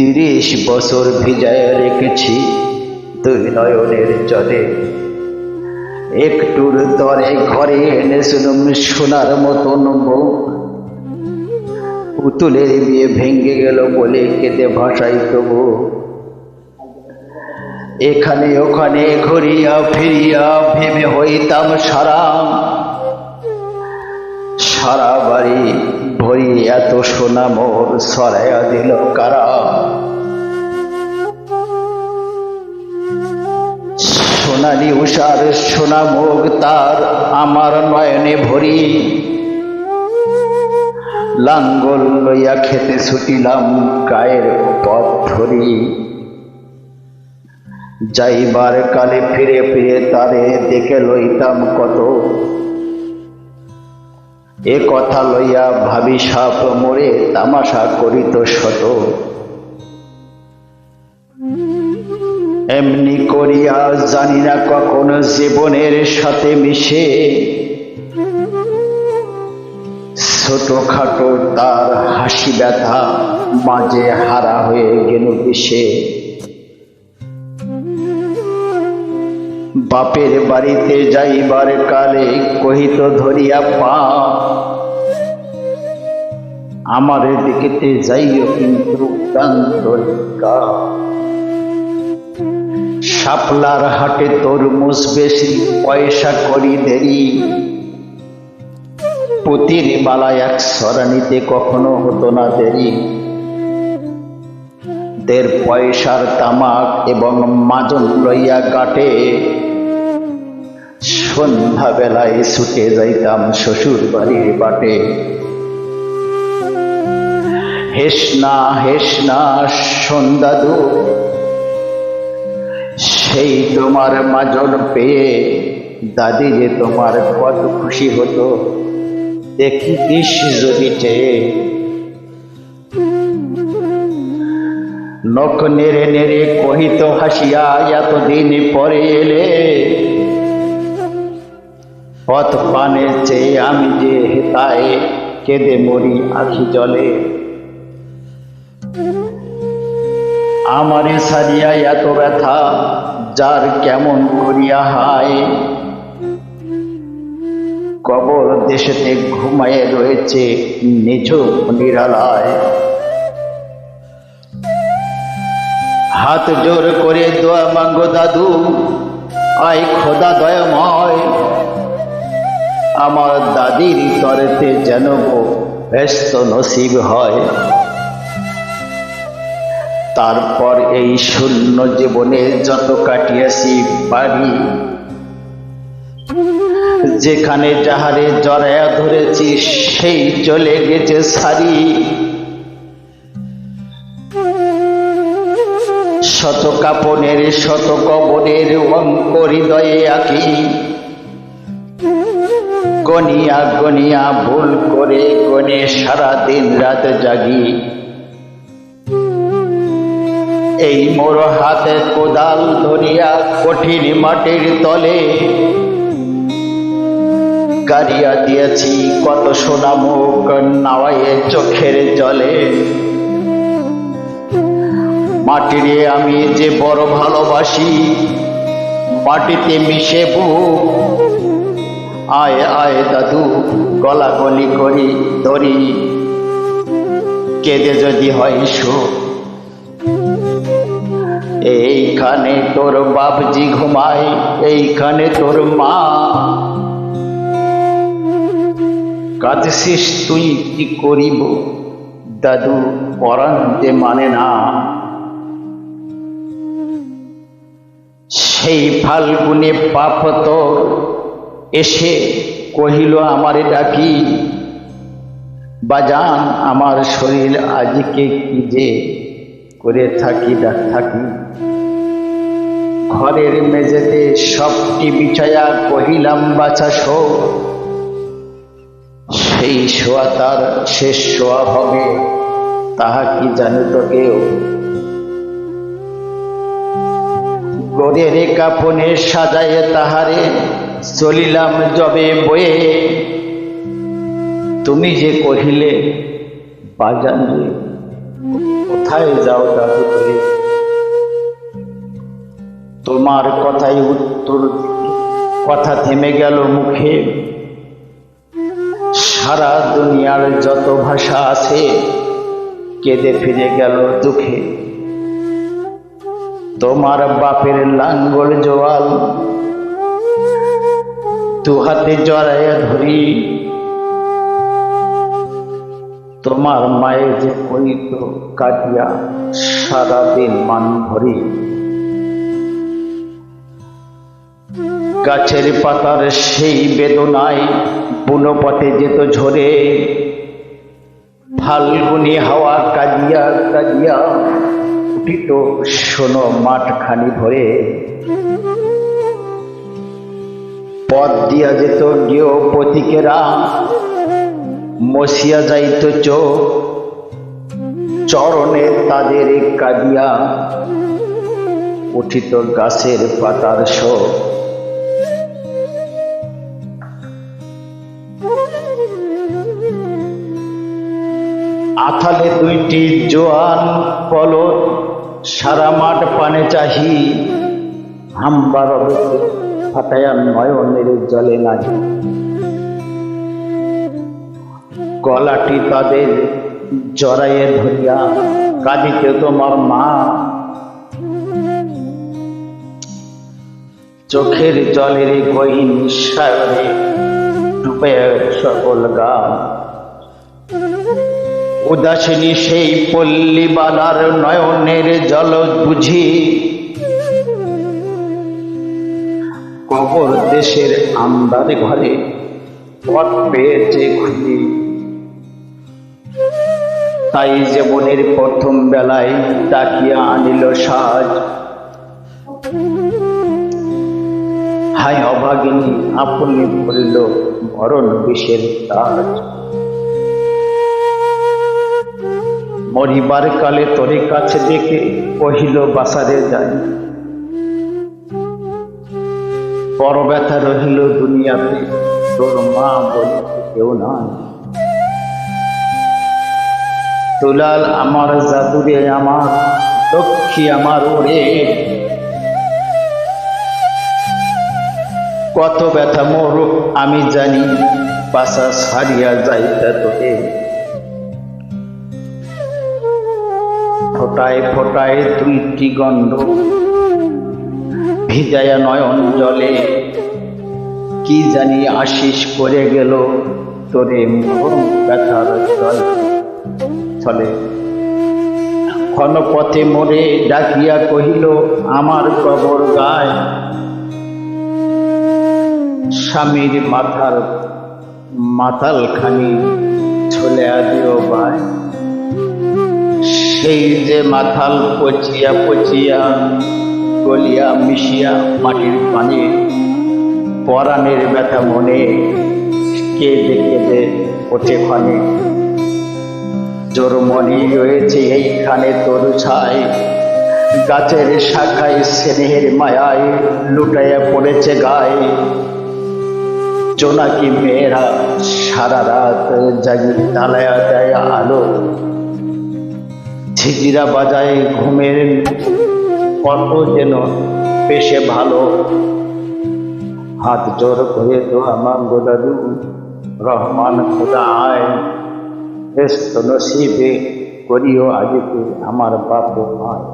30 বছর ভিজায় রেখেছি দুই নয়নের জলে, একটুর দরে ঘরে এনেছিলাম সোনার মতন বউ। পুতুলের বিয়ে ভেঙে গেল বলে কেঁদে ভাসাই তবু, এখানে ওখানে ঘুরিয়া ফিরিয়া ভেবে হইতাম সারা, সারা বাড়ি ভরি এত সোনা মোর সরাইয়া দিল কারা। সোনালি উষার সোনা মুখ তার আমার নয়নে ভরি, লাঙ্গল লইয়া খেতে ছুটিলাম গায়ের পথ ধরি। যাইবার কালে ফিরে ফিরে তারে দেখে লইতাম কত, এ কথা লইয়া ভাবি সাপ মোরে তামাশা করিত শত। এমনি করিয়া জানি না কখন জীবনের সাথে মিশে, ছোটখাটো তার হাসি ব্যথা মাঝে হারা হয়ে গেল বিষে। বাপের বাড়িতে যাইবার কালে কহিত ধরিয়া পা, আমার দিকেতে যাইও কিন্তু প্রান্তরিকা। শাপলার হাটে তরমুজ বেশি পয়সা করি দেরি, পুতির বালায় 1 সরানিতে কখনো হতো না দেরি। 1.5 পয়সার তামাক এবং মাজন লইয়া গাটে, সন্ধ্যা বেলায় ছুটে যাইতাম শ্বশুর বাড়ির বাটে। হেস না সন্ধ্যাদু, সেই তোমার মাজন পেয়ে দাদি যে তোমার কত খুশি হতো, দেখিস যদি চেয়ে। নখ নেড়ে নেড়ে কহিত হাসিয়া, এতদিন পরে এলে পথ পানে চেয়ে আমি যে হেতায় কেঁদে মরি আখি জলে। আমারে সারিয়া এত ব্যথা যার কেমন করিয়া হায়, কবর দেশেতে ঘুমায়ে রয়েছে নিঝুম নিরালায়। হাত জোর করে দোয়া মাঙ্গো দাদু, আয় খোদা দয়াময়, আমার দাদির তরেতে যেন ব্যস্ত নসিব হয়। তারপর এই শূন্য জীবনে যত কাটিয়াছি বাড়ি, যেখানে যাহারে জড়ায়া ধরেছি সেই চলে গেছে সারি। শত কাপনের শত কবরের অঙ্ক হৃদয়ে আঁকি, গনিয়া গনিয়া ভুল করে গনে সারা দিন রাত জাগি। এই মোর হাতে কোদাল ধরিয়া কঠিন মাটির তলে, গাড়িয়া দিয়েছি কত সোনা মুখ নাওয়ায়ে চোখের জলে। মাটিরে আমি যে বড় ভালোবাসি, মাটিতে মিশে বুক। আয় আয় দাদু, গলা গলি করি ধরি, কেঁদে যদি হয় সুখ। এইখানে তোর বাপজি ঘুমায়, এইখানে তোর মা। কাঁদছিস তুই কি করিব দাদু, পরান্তে মানে না। সেই ফাল্গুনে পাপ তোর এসে কহিল আমারে ডাকি, বাজান আমার শরীর আজকে কি যে করে থাকি থাকি। ঘরের মেঝেতে সবটি বিছায়া কহিলাম বাছা শো, সেই শোয়া তার শেষ শোয়া হবে তাহা কি জানে তো কেউ। গোরের কাফনে সাজায় তাহারে চলিলাম যবে বয়ে, তুমি যে কহিলে বাজান রে কোথায় যাও দাদু করে? তোমার কথাই উত্তর, কথা থেমে গেল মুখে। সারা দুনিয়ার যত ভাষা আছে কেঁদে ফিরে গেল দুঃখে। তোমার বাপের লাঙ্গল জোয়াল দু হাতে জড়াইয়া ধরি, তোমার মায়ের যে কইত কাটিয়া সারাদিন মান ভরি। গাছের পাতার সেই বেদনায় বুনো পথে যেত ঝরে, ফাল্গুনি হাওয়া কাঁদিয়া কাঁদিয়া উঠিত শোনো মাঠখানি ভরে। পথ দিয়া যেত গৃহ পথিকেরা, মসিয়া যাইত চোখ, চরণে তাদের কাঁদিয়া উঠিত গাছের পাতার শোক। আথালে দুইটি জোয়ান পলক সারা মাঠ পানে চাহি, হাম্বার ফাটাইয়া নয়নের জলে নাহি। গলাটি তাদের জড়াইয়ে ধরিয়া কাঁদিতে তোমার মা, চোখের জলের গহীন সাগরে ডুবে সকল গা। উদাসিনী সেই পল্লী বালার নয়নের জল বুঝি, কবর দেশের আন্দার ঘরে পথ পেয়েছে খুঁজি। তাই জীবনের প্রথম বেলায় ডাকিয়া আনিল সাজ, হায় অভাগিনী আপনি বলল মরণ বিষের তাজ। মরিবার কালে তোরে কাছে দেখে কহিল বাসারে যাই, বড় ব্যথা রহিল দুনিয়াতে তোর মা বলতে কেউ নাই। দুলাল আমার জাদুরে আমার লক্ষ্মী আমার ওরে, কত ব্যথা মোর আমি জানি বাসা ছাড়িয়া যাইতে তোরে। ফোটায় ফোটায় দুইটি গন্ধ ভিজায়া নয়ন জলে, কি জানি আশিস করে গেল তোরে মোর ব্যথার চলে। ক্ষণপথে মোরে ডাকিয়া কহিল আমার কবর গায়, স্বামীর মাথার মাতাল খানি ছলে দিও বায়। সেই যে মাথাল পচিয়া পচিয়া গলিয়া মিশিয়া মাটির পানে, পরাণের ব্যথা মনে কেঁদে কেঁদে ওঠে ক্ষণে। জোরমণি রয়েছে এইখানে তোর ছাই, গাছের শাখায় স্নেহের মায়ায় লুটাইয়া পড়েছে গায়ে। জোনাকি মেয়েরা সারা রাত জাগি জ্বালায়া দেয় আলো, ঝিঝিরা বাজায় ঘুমের কত যেন পেশে ভালো। হাত জোর করে তো আমার গোদাদু রহমান খোদা আয়, বেশ নসিবে করিও আজকে আমার বাপ মায়।